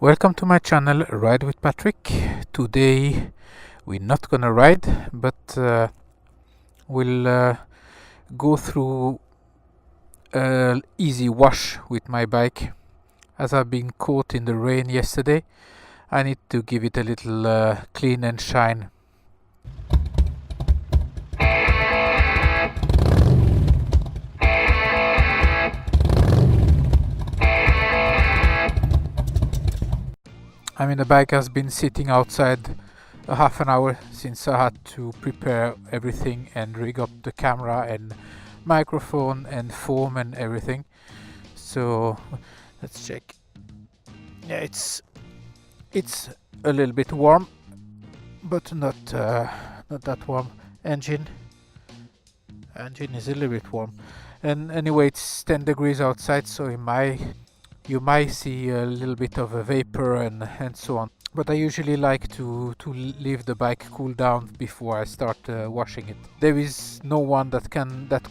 Welcome to my channel Ride with Patrick. Today we're not gonna ride, but we'll go through an easy wash with my bike. As I've been caught in the rain yesterday, I need to give it a little clean and shine. I mean, the bike has been sitting outside a half an hour since I had to prepare everything and rig up the camera and microphone and foam and everything. So let's check. Yeah, it's a little bit warm, but not that warm. Engine is a little bit warm, and anyway, it's 10 degrees outside, so you might see a little bit of a vapor and so on. But I usually like to leave the bike cool down before I start washing it. There is no one that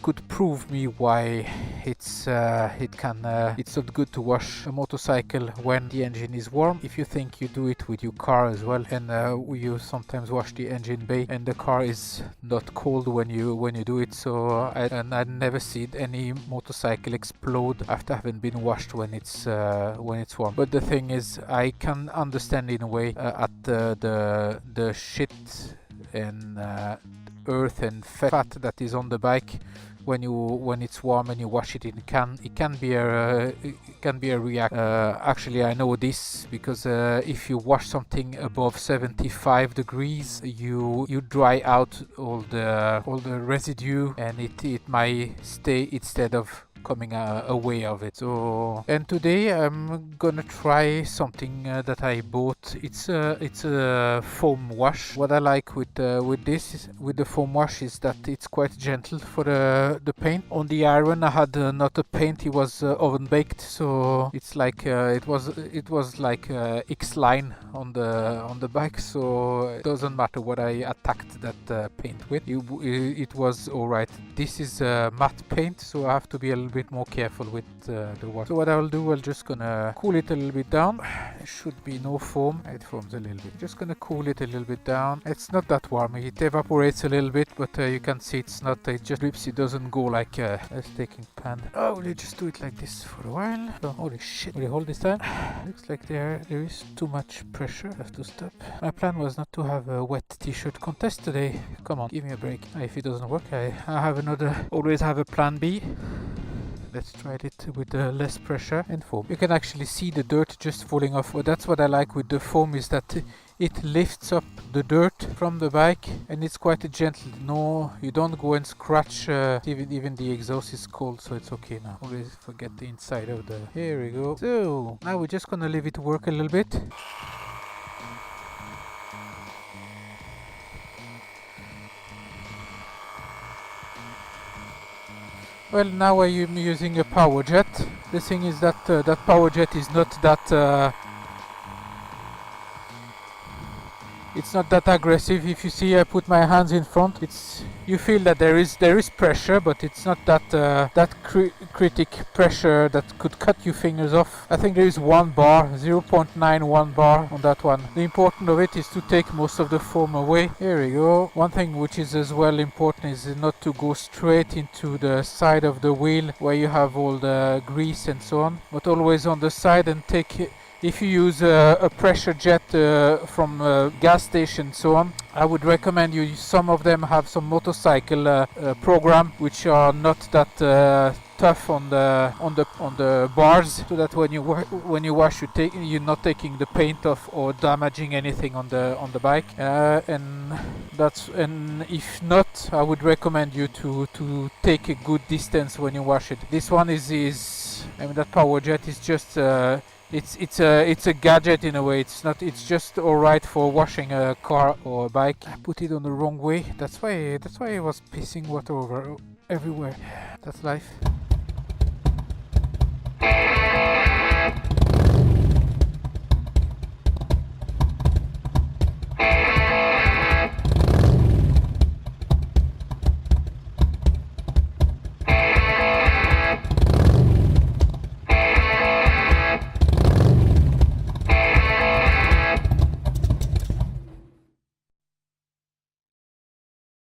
could prove me why it's not good to wash a motorcycle when the engine is warm. If you think you do it with your car as well, and you sometimes wash the engine bay and the car is not cold when you do it. So I never seen any motorcycle explode after having been washed when it's warm. But the thing is, I can understand in a way at the shit and earth and fat that is on the bike when it's warm and you wash it. It can be a reaction. Actually, I know this because if you wash something above 75 degrees, you dry out all the residue, and it might stay instead of coming away of it. So, and today I'm gonna try something that I bought. It's a foam wash. What I like with the foam wash is that it's quite gentle for the paint. On the iron I had not a paint, it was oven baked, so it's like it was like X-line on the bike, so it doesn't matter what I attacked that paint with. It was alright. This is matte paint, so I have to be a little bit more careful with the water. So what I'll do, I'm just gonna cool it a little bit down. There should be no foam. It foams a little bit. Just gonna cool it a little bit down. It's not that warm. It evaporates a little bit, but you can see it's not. It just drips. It doesn't go like a taking pan. Oh, we'll just do it like this for a while. Oh, holy shit! Will you hold this time? Looks like there is too much pressure. I have to stop. My plan was not to have a wet t-shirt contest today. Come on, give me a break. If it doesn't work, I have another. Always have a plan B. Let's try it with less pressure and foam. You can actually see the dirt just falling off. Well, that's what I like with the foam, is that it lifts up the dirt from the bike, and it's quite gentle. No, you don't go and scratch. Even the exhaust is cold, so it's okay now. Always forget the inside of the. Here we go. So now we're just gonna leave it work a little bit. Well, now I'm using a power jet. The thing is that that power jet is not that it's not that aggressive. If you see, I put my hands in front. You feel that there is pressure, but it's not that critic pressure that could cut your fingers off. I think there is 1 bar, 0.91 bar on that one. The important of it is to take most of the foam away. Here we go. One thing which is as well important is not to go straight into the side of the wheel where you have all the grease and so on, but always on the side and take. If you use a pressure jet from a gas station, so on, I would recommend you. Some of them have some motorcycle program which are not that tough on the bars, so that when you wash, you're not taking the paint off or damaging anything on the bike. And if not, I would recommend you to take a good distance when you wash it. This one is I mean, that power jet is just. It's a gadget in a way. It's just alright for washing a car or a bike. I put it on the wrong way. That's why it was pissing water over everywhere. That's life.